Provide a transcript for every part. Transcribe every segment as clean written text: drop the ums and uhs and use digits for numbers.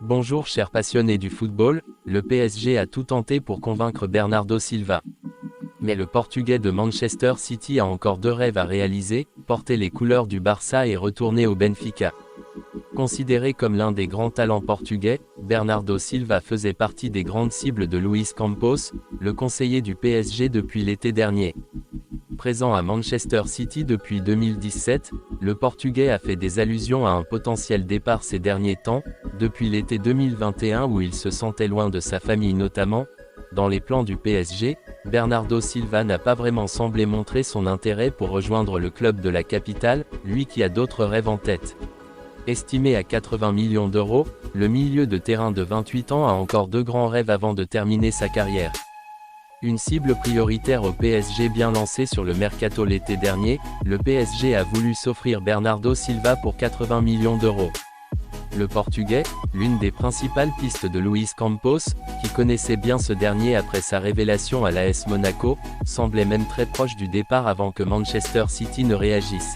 Bonjour chers passionnés du football, le PSG a tout tenté pour convaincre Bernardo Silva. Mais le Portugais de Manchester City a encore deux rêves à réaliser, porter les couleurs du Barça et retourner au Benfica. Considéré comme l'un des grands talents portugais, Bernardo Silva faisait partie des grandes cibles de Luis Campos, le conseiller du PSG depuis l'été dernier. Présent à Manchester City depuis 2017, le Portugais a fait des allusions à un potentiel départ ces derniers temps, depuis l'été 2021 où il se sentait loin de sa famille notamment. Dans les plans du PSG, Bernardo Silva n'a pas vraiment semblé montrer son intérêt pour rejoindre le club de la capitale, lui qui a d'autres rêves en tête. Estimé à 80 millions d'euros, le milieu de terrain de 28 ans a encore deux grands rêves avant de terminer sa carrière. Une cible prioritaire au PSG bien lancée sur le mercato l'été dernier, le PSG a voulu s'offrir Bernardo Silva pour 80 millions d'euros. Le Portugais, l'une des principales pistes de Luis Campos, qui connaissait bien ce dernier après sa révélation à l'AS Monaco, semblait même très proche du départ avant que Manchester City ne réagisse.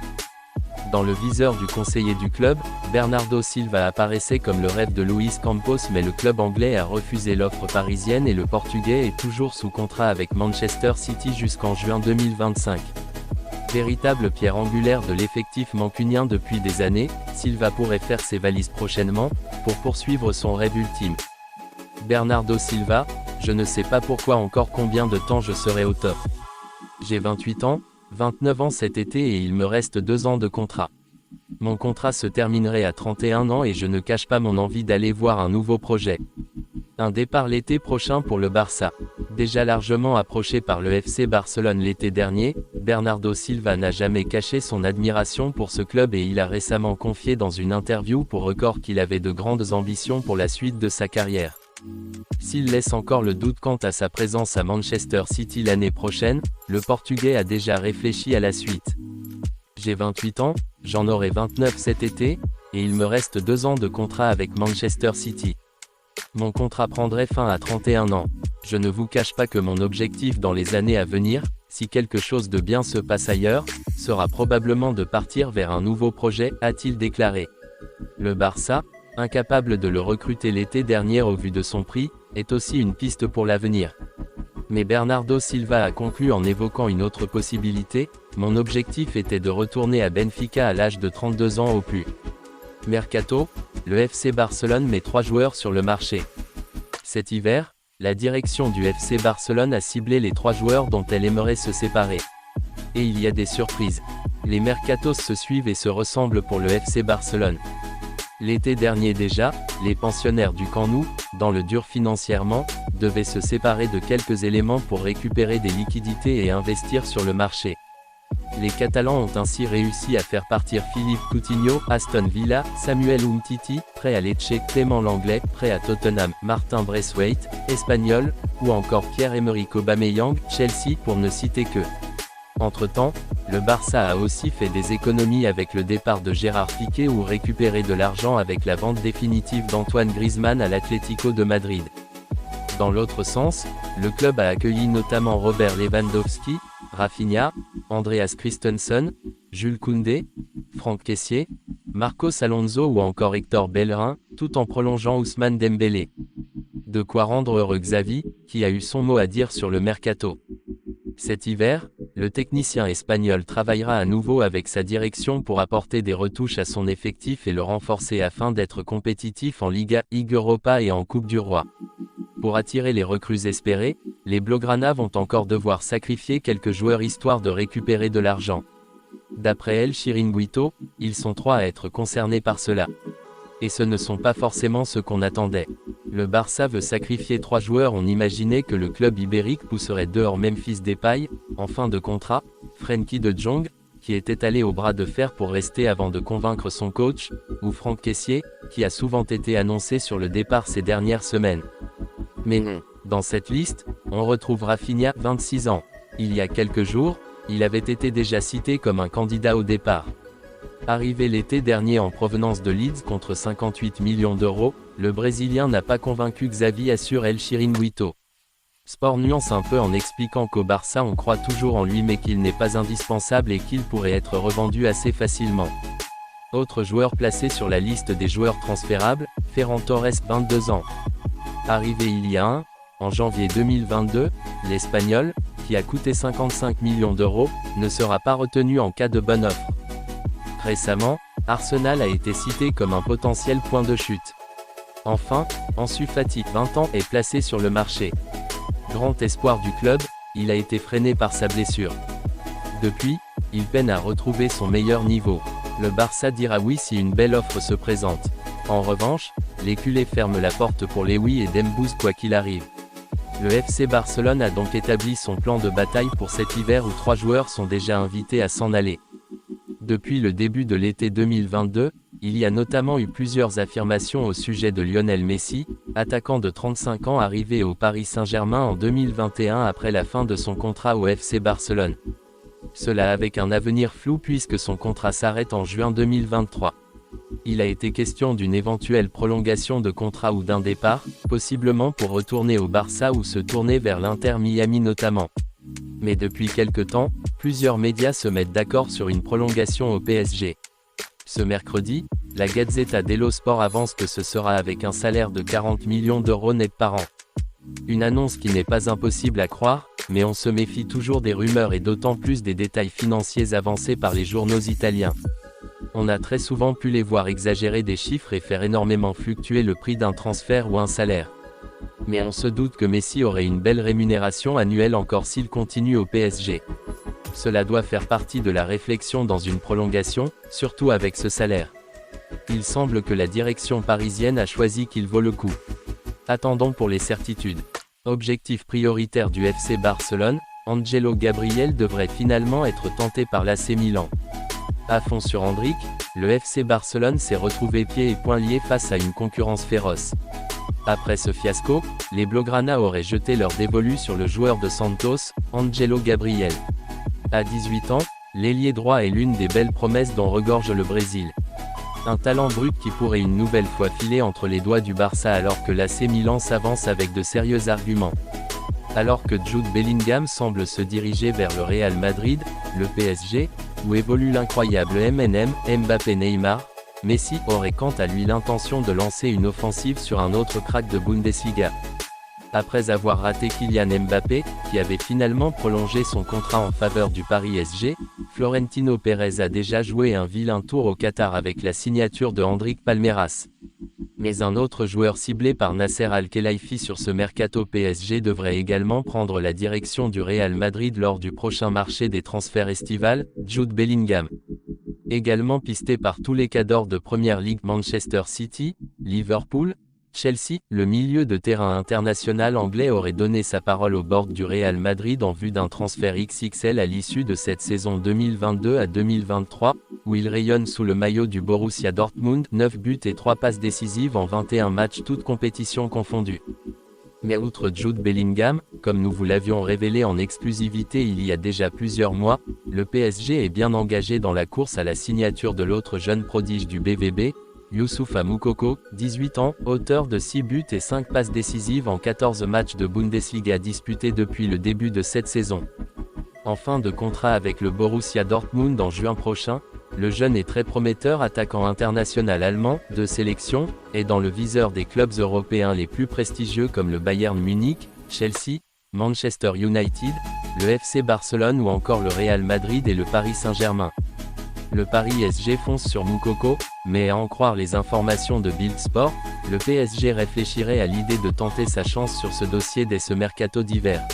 Dans le viseur du conseiller du club, Bernardo Silva apparaissait comme le rêve de Luis Campos mais le club anglais a refusé l'offre parisienne et le Portugais est toujours sous contrat avec Manchester City jusqu'en juin 2025. Véritable pierre angulaire de l'effectif mancunien depuis des années, Silva pourrait faire ses valises prochainement, pour poursuivre son rêve ultime. Bernardo Silva, je ne sais pas pourquoi encore combien de temps je serai au top. J'ai 28 ans, 29 ans cet été et il me reste 2 ans de contrat. Mon contrat se terminerait à 31 ans et je ne cache pas mon envie d'aller voir un nouveau projet. Un départ l'été prochain pour le Barça. Déjà largement approché par le FC Barcelone l'été dernier, Bernardo Silva n'a jamais caché son admiration pour ce club et il a récemment confié dans une interview pour Record qu'il avait de grandes ambitions pour la suite de sa carrière. S'il laisse encore le doute quant à sa présence à Manchester City l'année prochaine, le Portugais a déjà réfléchi à la suite. J'ai 28 ans, j'en aurai 29 cet été, et il me reste 2 ans de contrat avec Manchester City. Mon contrat prendrait fin à 31 ans. Je ne vous cache pas que mon objectif dans les années à venir, si quelque chose de bien se passe ailleurs, sera probablement de partir vers un nouveau projet, a-t-il déclaré. Le Barça, incapable de le recruter l'été dernier au vu de son prix, est aussi une piste pour l'avenir. Mais Bernardo Silva a conclu en évoquant une autre possibilité, mon objectif était de retourner à Benfica à l'âge de 32 ans au plus. Mercato, le FC Barcelone met 3 joueurs sur le marché. Cet hiver, la direction du FC Barcelone a ciblé les 3 joueurs dont elle aimerait se séparer. Et il y a des surprises. Les mercatos se suivent et se ressemblent pour le FC Barcelone. L'été dernier déjà, les pensionnaires du Camp Nou, dans le dur financièrement, devaient se séparer de quelques éléments pour récupérer des liquidités et investir sur le marché. Les Catalans ont ainsi réussi à faire partir Philippe Coutinho, Aston Villa, Samuel Umtiti, prêt à Lecce, Clément Lenglet, prêt à Tottenham, Martin Braithwaite, Espagnol, ou encore Pierre-Emerick Aubameyang, Chelsea pour ne citer que. Entre-temps, le Barça a aussi fait des économies avec le départ de Gérard Piqué ou récupéré de l'argent avec la vente définitive d'Antoine Griezmann à l'Atlético de Madrid. Dans l'autre sens, le club a accueilli notamment Robert Lewandowski, Rafinha, Andreas Christensen, Jules Koundé, Franck Kessié, Marcos Alonso ou encore Hector Bellerin, tout en prolongeant Ousmane Dembélé. De quoi rendre heureux Xavi, qui a eu son mot à dire sur le mercato. Cet hiver, le technicien espagnol travaillera à nouveau avec sa direction pour apporter des retouches à son effectif et le renforcer afin d'être compétitif en Liga, Ligue Europa et en Coupe du Roi. Pour attirer les recrues espérées, les Blaugrana vont encore devoir sacrifier quelques joueurs histoire de récupérer de l'argent. D'après El Chiringuito, ils sont 3 à être concernés par cela. Et ce ne sont pas forcément ceux qu'on attendait. Le Barça veut sacrifier 3 joueurs. On imaginait que le club ibérique pousserait dehors Memphis Depay, en fin de contrat, Frenkie de Jong, qui était allé au bras de fer pour rester avant de convaincre son coach, ou Franck Kessié, qui a souvent été annoncé sur le départ ces dernières semaines. Mais dans cette liste, on retrouve Rafinha, 26 ans. Il y a quelques jours, il avait été déjà cité comme un candidat au départ. Arrivé l'été dernier en provenance de Leeds contre 58 millions d'euros, le Brésilien n'a pas convaincu Xavi, assure El Chiringuito. Sport nuance un peu en expliquant qu'au Barça on croit toujours en lui mais qu'il n'est pas indispensable et qu'il pourrait être revendu assez facilement. Autre joueur placé sur la liste des joueurs transférables, Ferran Torres, 22 ans. Arrivé il y a en janvier 2022, l'Espagnol, qui a coûté 55 millions d'euros, ne sera pas retenu en cas de bonne offre. Récemment, Arsenal a été cité comme un potentiel point de chute. Enfin, Ansu Fati, 20 ans, est placé sur le marché. Grand espoir du club, il a été freiné par sa blessure. Depuis, il peine à retrouver son meilleur niveau. Le Barça dira oui si une belle offre se présente. En revanche, les culés ferment la porte pour Lewy et Dembouz quoi qu'il arrive. Le FC Barcelone a donc établi son plan de bataille pour cet hiver où 3 joueurs sont déjà invités à s'en aller. Depuis le début de l'été 2022, il y a notamment eu plusieurs affirmations au sujet de Lionel Messi, attaquant de 35 ans arrivé au Paris Saint-Germain en 2021 après la fin de son contrat au FC Barcelone. Cela avec un avenir flou puisque son contrat s'arrête en juin 2023. Il a été question d'une éventuelle prolongation de contrat ou d'un départ, possiblement pour retourner au Barça ou se tourner vers l'Inter Miami notamment. Mais depuis quelque temps, plusieurs médias se mettent d'accord sur une prolongation au PSG. Ce mercredi, la Gazzetta dello Sport avance que ce sera avec un salaire de 40 millions d'euros net par an. Une annonce qui n'est pas impossible à croire, mais on se méfie toujours des rumeurs et d'autant plus des détails financiers avancés par les journaux italiens. On a très souvent pu les voir exagérer des chiffres et faire énormément fluctuer le prix d'un transfert ou un salaire. Mais on se doute que Messi aurait une belle rémunération annuelle encore s'il continue au PSG. Cela doit faire partie de la réflexion dans une prolongation, surtout avec ce salaire. Il semble que la direction parisienne a choisi qu'il vaut le coup. Attendons pour les certitudes. Objectif prioritaire du FC Barcelone, Angelo Gabriel devrait finalement être tenté par l'AC Milan. À fond sur Endrick, le FC Barcelone s'est retrouvé pieds et poings liés face à une concurrence féroce. Après ce fiasco, les Blaugrana auraient jeté leur dévolu sur le joueur de Santos, Angelo Gabriel. À 18 ans, l'ailier droit est l'une des belles promesses dont regorge le Brésil. Un talent brut qui pourrait une nouvelle fois filer entre les doigts du Barça alors que l'AC Milan s'avance avec de sérieux arguments. Alors que Jude Bellingham semble se diriger vers le Real Madrid, le PSG, où évolue l'incroyable MNM, Mbappé-Neymar, Messi aurait quant à lui l'intention de lancer une offensive sur un autre crack de Bundesliga. Après avoir raté Kylian Mbappé, qui avait finalement prolongé son contrat en faveur du Paris SG, Florentino Pérez a déjà joué un vilain tour au Qatar avec la signature de Hendrik Palmeiras. Mais un autre joueur ciblé par Nasser Al-Khelaifi sur ce mercato PSG devrait également prendre la direction du Real Madrid lors du prochain marché des transferts estival, Jude Bellingham. Également pisté par tous les cadors de Première Ligue Manchester City, Liverpool, Chelsea, le milieu de terrain international anglais aurait donné sa parole au board du Real Madrid en vue d'un transfert XXL à l'issue de cette saison 2022 à 2023, où il rayonne sous le maillot du Borussia Dortmund, 9 buts et 3 passes décisives en 21 matchs toutes compétitions confondues. Mais outre Jude Bellingham, comme nous vous l'avions révélé en exclusivité il y a déjà plusieurs mois, le PSG est bien engagé dans la course à la signature de l'autre jeune prodige du BVB, Youssoufa Moukoko, 18 ans, auteur de 6 buts et 5 passes décisives en 14 matchs de Bundesliga disputés depuis le début de cette saison. En fin de contrat avec le Borussia Dortmund en juin prochain, le jeune et très prometteur attaquant international allemand, de sélection, est dans le viseur des clubs européens les plus prestigieux comme le Bayern Munich, Chelsea, Manchester United, le FC Barcelone ou encore le Real Madrid et le Paris Saint-Germain. Le Paris SG fonce sur Moukoko, mais à en croire les informations de Bild Sport, le PSG réfléchirait à l'idée de tenter sa chance sur ce dossier dès ce mercato d'hiver.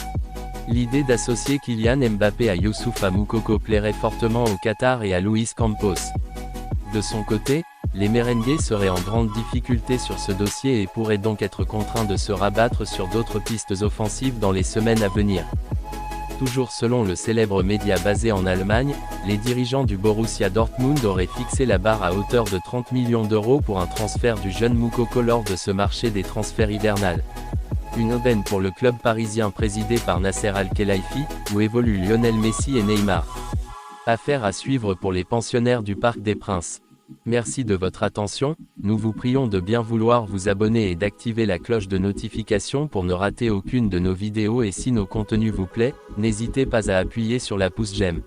L'idée d'associer Kylian Mbappé à Youssoufa Moukoko plairait fortement au Qatar et à Luis Campos. De son côté, les Merengues seraient en grande difficulté sur ce dossier et pourraient donc être contraints de se rabattre sur d'autres pistes offensives dans les semaines à venir. Toujours selon le célèbre média basé en Allemagne, les dirigeants du Borussia Dortmund auraient fixé la barre à hauteur de 30 millions d'euros pour un transfert du jeune Moukoko lors de ce marché des transferts hivernal. Une aubaine pour le club parisien présidé par Nasser Al-Khelaifi, où évoluent Lionel Messi et Neymar. Affaire à suivre pour les pensionnaires du Parc des Princes. Merci de votre attention, nous vous prions de bien vouloir vous abonner et d'activer la cloche de notification pour ne rater aucune de nos vidéos et si nos contenus vous plaît, n'hésitez pas à appuyer sur la pouce j'aime.